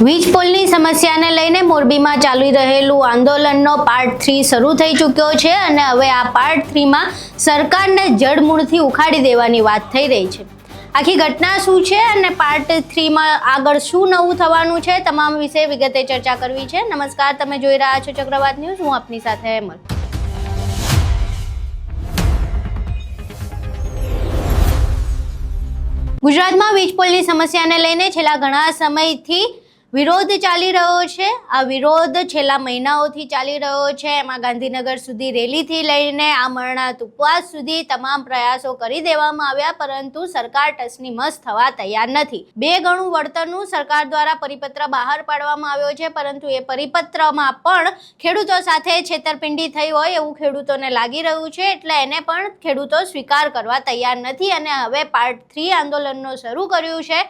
વીજ પોલની સમસ્યાને લઈને મોરબીમાં ચાલી રહેલું આંદોલનનો પાર્ટ 3 શરૂ થઈ ચૂક્યો છે અને હવે આ પાર્ટ 3 માં સરકારને જડમૂળથી ઉખાડી દેવાની વાત થઈ રહી છે। આખી ઘટના શું છે અને પાર્ટ 3 માં આગળ શું નવું થવાનું છે, તમામ વિશે વિગતે ચર્ચા કરવી છે। નમસ્કાર, તમે જોઈ રહ્યા છો ચક્રવાત ન્યૂઝ, હું આપની સાથે હેમલ। ગુજરાતમાં વીજ પોલની સમસ્યાને લઈને છેલ્લા ઘણા સમયથી વિરોધ ચાલી રહ્યો છે। આ વિરોધ છેલ્લા મહિનાઓથી ચાલી રહ્યો છે। એમાં ગાંધીનગર સુધી રેલીથી લઈને આમરણાના ઉપવાસ સુધી તમામ પ્રયાસો કરી દેવામાં આવ્યા, પરંતુ સરકાર ટસની મસ થવા તૈયાર નથી। 2 ગણું વળતરનું સરકાર દ્વારા પરિપત્ર બહાર પાડવામાં આવ્યો છે, પરંતુ એ પરિપત્રમાં પણ ખેડૂતો સાથે છેતરપિંડી થઈ હોય એવું ખેડૂતોને લાગી રહ્યું છે, એટલે એને પણ ખેડૂતો સ્વીકાર કરવા તૈયાર નથી અને હવે પાર્ટ 3 આંદોલનનો શરૂ કર્યું છે।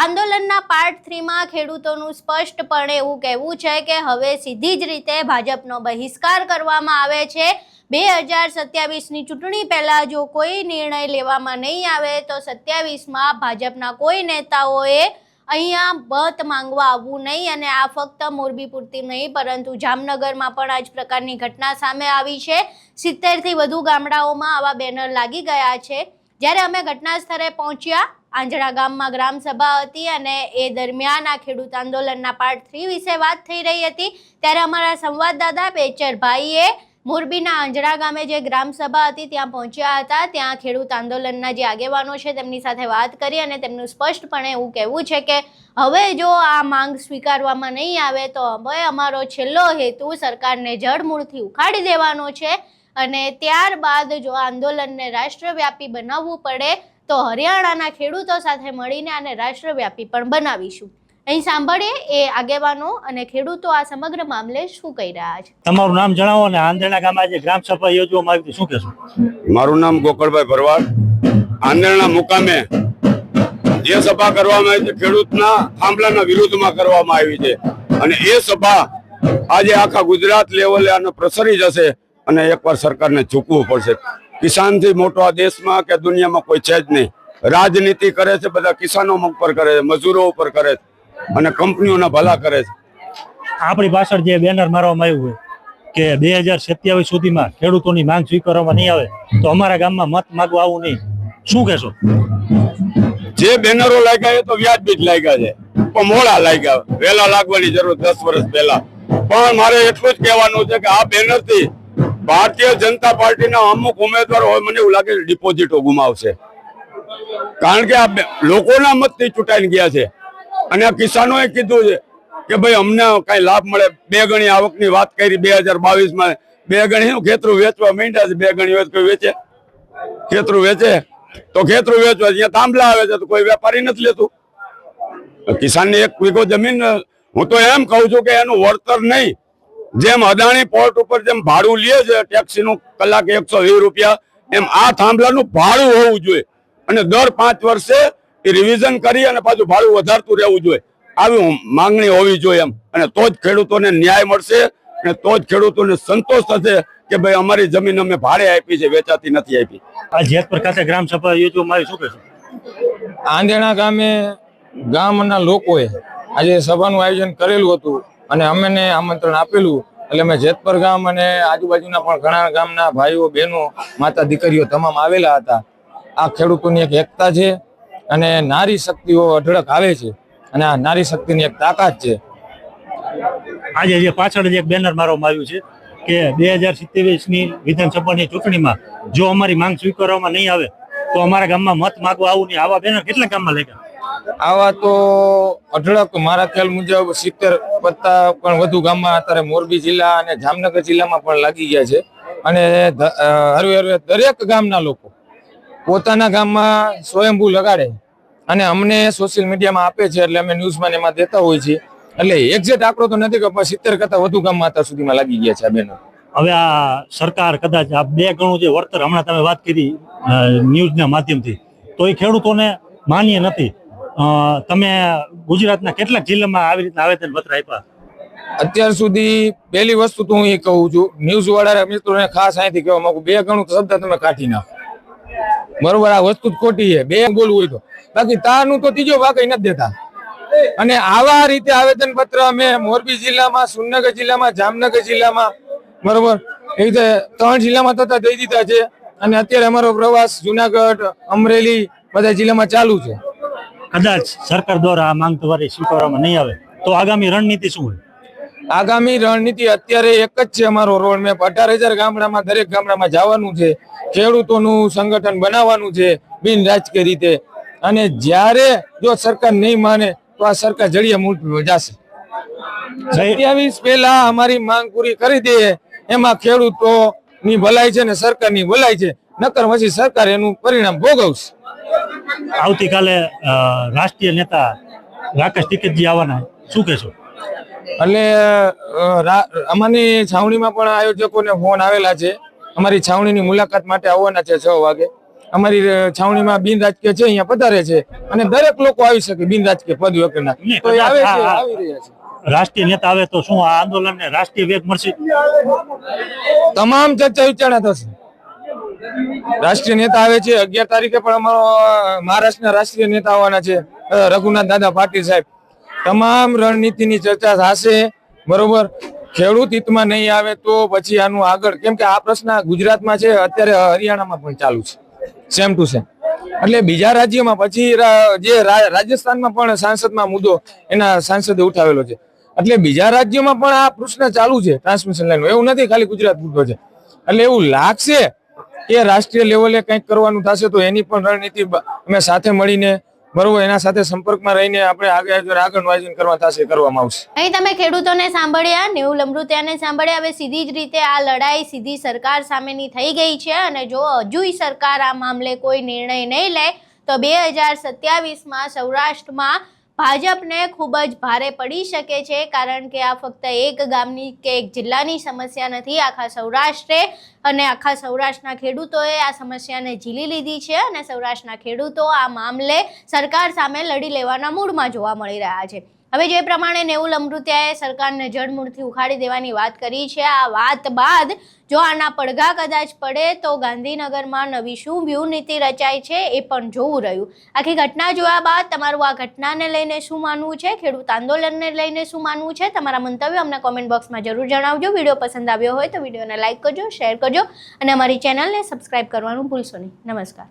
આંદોલનના પાર્ટ 3 માં ખેડૂતોનું સ્પષ્ટપણે એવું કહેવું છે કે હવે સીધી જ રીતે ભાજપનો બહિષ્કાર કરવામાં આવે છે। 2027ની ચૂંટણી પહેલા જો કોઈ નિર્ણય લેવામાં નહીં આવે તો 27માં ભાજપના કોઈ નેતાઓએ અહીંયા મત માંગવા આવવું નહીં, અને આ ફક્ત મોરબી પૂરતી નહીં પરંતુ જામનગરમાં પણ આ જ પ્રકારની ઘટના સામે આવી છે। 70થી વધુ ગામડાઓમાં આવા બેનર લાગી ગયા છે। જ્યારે અમે ઘટના સ્થળે પહોંચ્યા, આંજણા ગામમાં ગ્રામસભા હતી અને એ દરમિયાન આ ખેડૂત આંદોલનના પાર્ટ 3 વિશે વાત થઈ રહી હતી, ત્યારે અમારા સંવાદદાતા પેચરભાઈએ મોરબીના આંજણા ગામે જે ગ્રામસભા હતી ત્યાં પહોંચ્યા હતા। ત્યાં ખેડૂત આંદોલનના જે આગેવાનો છે તેમની સાથે વાત કરી અને તેમનું સ્પષ્ટપણે એવું કહેવું છે કે હવે જો આ માંગ સ્વીકારવામાં નહીં આવે તો હવે અમારો છેલ્લો હેતુ સરકારને જડમૂળથી ઉખાડી દેવાનો છે, અને ત્યારબાદ જો આંદોલનને રાષ્ટ્રવ્યાપી બનાવવું પડે તો હરિયાણાના ખેડૂતો સાથે મળીને આને રાષ્ટ્રવ્યાપી પણ બનાવીશું। અહીં સાંભળીએ એ આગેવાનો અને ખેડૂતો આ સમગ્ર મામલે શું કહી રહ્યા છે। તમારું નામ જણાવો અને આંધણા ગામમાં જે ગ્રામ સભા યોજવામાં આવી શું કહેશો? મારું નામ ગોકળભાઈ ભરવાડ। આંધણા મુકામે જે સભા કરવામાં આવી છે ખેડૂતના થાંભલાના વિરુદ્ધમાં કરવામાં આવી છે, અને એ સભા આજે આખા ગુજરાત લેવલે આનો પ્રસરી જશે અને એકવાર સરકારને ઝૂકવું પડશે। કિસાનથી મોટો આ દેશમાં કે દુનિયામાં કોઈ છે જ નહીં। રાજનીતિ કરે છે બધા કિસાનો ઉપર કરે છે, મજૂરો ઉપર કરે છે અને કંપનીઓના ભલા કરે છે। આપણી પાછળ જે બેનર મારવામાં આવ્યું હોય કે 2027 સુધીમાં ખેડૂતોની માંગ સ્વીકારવામાં નહીં આવે તો અમારા ગામમાં મત માંગવા આવું નહીં, શું કહેશો? જે બેનરો લાગ્યા એ તો વ્યાજબી જ લાગ્યા છે, પણ મોડા લાગ્યા, વહેલા લાગવાની જરૂર 10 વર્ષ પહેલા। પણ મારે એટલું જ કહેવાનું છે કે આ બેનરથી ભારતીય જનતા પાર્ટીના અમુક ઉમેદવારો હોય મને એવું લાગે ડિપોઝિટો ગુમાવશે, કારણ કે આ લોકોના મતથી ચૂંટાઈને ગયા છે। અને આ કિસાનોએ કીધું છે કે ભાઈ અમને કઈ લાભ મળે। 2 ગણી આવકની વાત કરી 2022માં, 2 ગણી ખેતરું વેચવા માંડ્યા છે। 2 ગણી કોઈ વેચે? ખેતરું વેચે તો ખેતરું વેચવા જ્યાં થાંભલા આવે છે તો કોઈ વેપારી નથી લેતું। કિસાનની 1 વીઘો જમીન, હું તો એમ કહું છું કે એનું વળતર નહીં, જેમ અદાણી પોર્ટ ઉપર જેમ ભાડું લે છે ટેક્સીનું કલાકે 120 રૂપિયા, એમ આ થાંભલાનું ભાડું હોવું જોઈએ અને દર 5 વર્ષે એ રિવિઝન કરી અને પાછું ભાડું વધારતું રહેવું જોઈએ। આવી માંગણી હોવી જોઈએ એમ, અને તો જ ખેડૂતોને ન્યાય મળશે અને તો જ ખેડૂતોને સંતોષ થશે કે ભાઈ અમારી જમીન અમે ભાડે આપી છે, વેચાતી નથી આપી। આ જેતપર ખાતે ગ્રામ સભા યોજવામાં આવી શું કહેશો? આંધણા ગામે ગામના લોકોએ આજે સભાનું આયોજન કરેલું હતું અને અમને આમંત્રણ આપેલું, એટલે અમે જેતપર ગામ અને આજુબાજુના પણ ઘણા ગામના ભાઈઓ બહેનો માતા દીકરીઓ તમામ આવેલા હતા। આ ખેડૂતોની એક એકતા છે અને નારી શક્તિઓ અઢળક આવે છે અને આ નારી શક્તિની એક તાકાત છે। આજે જે પાછળ જે એક બેનર મારવામાં આવ્યું છે કે 2027ની વિધાનસભાની ચૂંટણીમાં જો અમારી માંગ સ્વીકારવામાં નહીં આવે તો અમારા ગામમાં મત માંગવા આવું નહીં, આવા બેનર કેટલા ગામમાં લાગ્યા? આવા તો અઢળક, મારા ખ્યાલ મુજબ 70 કરતા પણ વધુ ગામમાં અત્યારે મોરબી જિલ્લા અને જામનગર જિલ્લામાં પણ લાગી ગયા છે। અને હરવે દરેક ગામના લોકો પોતાના ગામમાં સ્વયંભૂ લગાડે અને અમને સોશિયલ મીડિયામાં આપે છે, એટલે અમે ન્યૂઝમાં એમાં દેતા હોય છે। એટલે એક્ઝેક્ટ આંકડો તો નથી કે 70 કરતા વધુ ગામમાં અત્યાર સુધીમાં લાગી ગયા છે આ બેનો। હવે આ સરકાર કદાચ આ 2 ગણું જે વળતર હમણાં તમે વાત કરી ન્યૂઝના માધ્યમથી, તો એ ખેડૂતોને માન્ય નથી। તમે ગુજરાતના કેટલાક જિલ્લામાં આવી રીતના આવેદન પત્ર આપ્યા? અત્યાર સુધી પહેલી વસ્તુ તો હું એ કહું છું, ન્યૂઝ વાળા મિત્રોને ખાસ અહીંથી કહેવા માંગુ, 2 ગણું શબ્દ તમે કાઢી નાખો, બરોબર? આ વસ્તુ જ ખોટી છે, 2 બોલવું હોય તો, બાકી તારનું તો ત્રીજો ભાગ નથી દેતા। અને આવા રીતે આવેદન પત્ર અમે મોરબી જિલ્લામાં, સુરનગર જિલ્લામાં, જામનગર જિલ્લામાં, બરોબર, એ રીતે 3 જિલ્લામાં તથા દઈ દીધા છે. અને અત્યારે અમારો પ્રવાસ જુનાગઢ, અમરેલી બધા જિલ્લામાં ચાલુ છે. કદાચ સરકાર દ્વારા આ માંગ તમારી સ્વીકારવામાં નહીં આવે તો આગામી રણનીતિ શું હોય? આગામી રણનીતિ અત્યારે એક જ છે. અમારો રોડ મેપ 18,000 ગામડામાં, દરેક ગામડામાં જવાનું છે. ખેડૂતોનું સંગઠન બનાવવાનું છે બિન રાજકીય રીતે. અને જ્યારે જો સરકાર નહીં માને તો આ સરકાર જડિયા મુલતવી જશે. 27 પહેલા અમારી માંગ પૂરી કરી દે, એમાં ખેડૂતોની ભલાઈ છે ને સરકારની ભલાઈ છે, નકર પછી સરકાર એનું પરિણામ ભોગવશે. આવતીકાલે રાષ્ટ્રીય નેતા રાકેશ ટિકેતજી આવવાના, શું કહેશો? એટલે અમારી છાવણીમાં પણ આયોજકોને ફોન આવેલા છે. અમારી છાવણીની મુલાકાત માટે આવવાના છે 6 વાગે. અમારી છાવણીમાં બિન રાજકીય છે, અહીંયા પધારે છે અને દરેક લોકો આવી શકે બિન રાજકીય પદ વગરના. તો એ આવે છે, આવી રહ્યા છે. રાષ્ટ્રીય નેતા આવે તો શું આ આંદોલનને રાષ્ટ્રીય વેગ મળશે? તમામ ચર્ચા વિચારણા થશે. રાષ્ટ્રીય નેતા આવે છે 11 તારીખે પણ અમારો મહારાષ્ટ્રના રાષ્ટ્રીય નેતા આવવાના છે, રઘુનાથ દાદા પાટીલ સાહેબ. તમામ રણનીતિની ચર્ચા થશે, બરોબર. ખેડૂત હિતમાં નહીં આવે તો પછી આનું આગળ, કેમ કે આ પ્રશ્ન ગુજરાતમાં છે, અત્યારે હરિયાણામાં પણ ચાલુ છે, સેમ ટુ સેમ. એટલે બીજા રાજ્યોમાં પછી જે રાજસ્થાનમાં પણ સાંસદમાં મુદ્દો એના સાંસદે ઉઠાવેલો છે. એટલે બીજા રાજ્યોમાં પણ આ પ્રશ્ન ચાલુ છે, ટ્રાન્સમિશન લાઈન. એવું નથી ખાલી ગુજરાત પૂરતો છે. એટલે એવું લાગશે કે રાષ્ટ્રીય લેવલે કંઈક કરવાનું થશે તો એની પણ રણનીતિ અમે સાથે મળીને, બરોબર, એના સાથે સંપર્કમાં રહીને આપણે આગળનું આયોજન કરવા થશે, કરવામાં આવશે. અહીં તમે ખેડૂતોને સાંભળ્યા, નેહુલ લમરૂતિયાને સાંભળ્યા. હવે સીધી જ રીતે આ લડાઈ સીધી સરકાર સામેની થઈ ગઈ છે અને જો હજુય સરકાર આ મામલે કોઈ નિર્ણય નહીં લે તો 2027માં સૌરાષ્ટ્રમાં ભાજપને ખૂબ જ ભારે પડી શકે છે. કારણ કે આ ફક્ત એક ગામની કે એક જિલ્લાની સમસ્યા નથી, આખા સૌરાષ્ટ્રે અને આખા સૌરાષ્ટ્રના ખેડૂતોએ આ સમસ્યાને ઝીલી લીધી છે અને સૌરાષ્ટ્રના ખેડૂતો આ મામલે સરકાર સામે લડી લેવાના મૂડમાં જોવા મળી રહ્યા છે. હવે જે પ્રમાણે નેહુલ લમરૂતિયાએ સરકારને જડમૂળથી ઉખાડી દેવાની વાત કરી છે, આ વાત બાદ જો આના પડઘા કદાચ પડે તો ગાંધીનગરમાં નવી શું વ્યૂહ નીતિ રચાય છે એ પણ જોવું રહ્યું. આખી ઘટના જોયા બાદ તમારું આ ઘટનાને લઈને શું માનવું છે, ખેડૂત આંદોલનને લઈને શું માનવું છે, તમારા મંતવ્યો અમને કોમેન્ટ બોક્સમાં જરૂર જણાવજો. વિડીયો પસંદ આવ્યો હોય તો વિડીયોને લાઇક કરજો, શેર કરજો અને અમારી ચેનલને સબસ્ક્રાઇબ કરવાનું ભૂલશો નહીં. નમસ્કાર.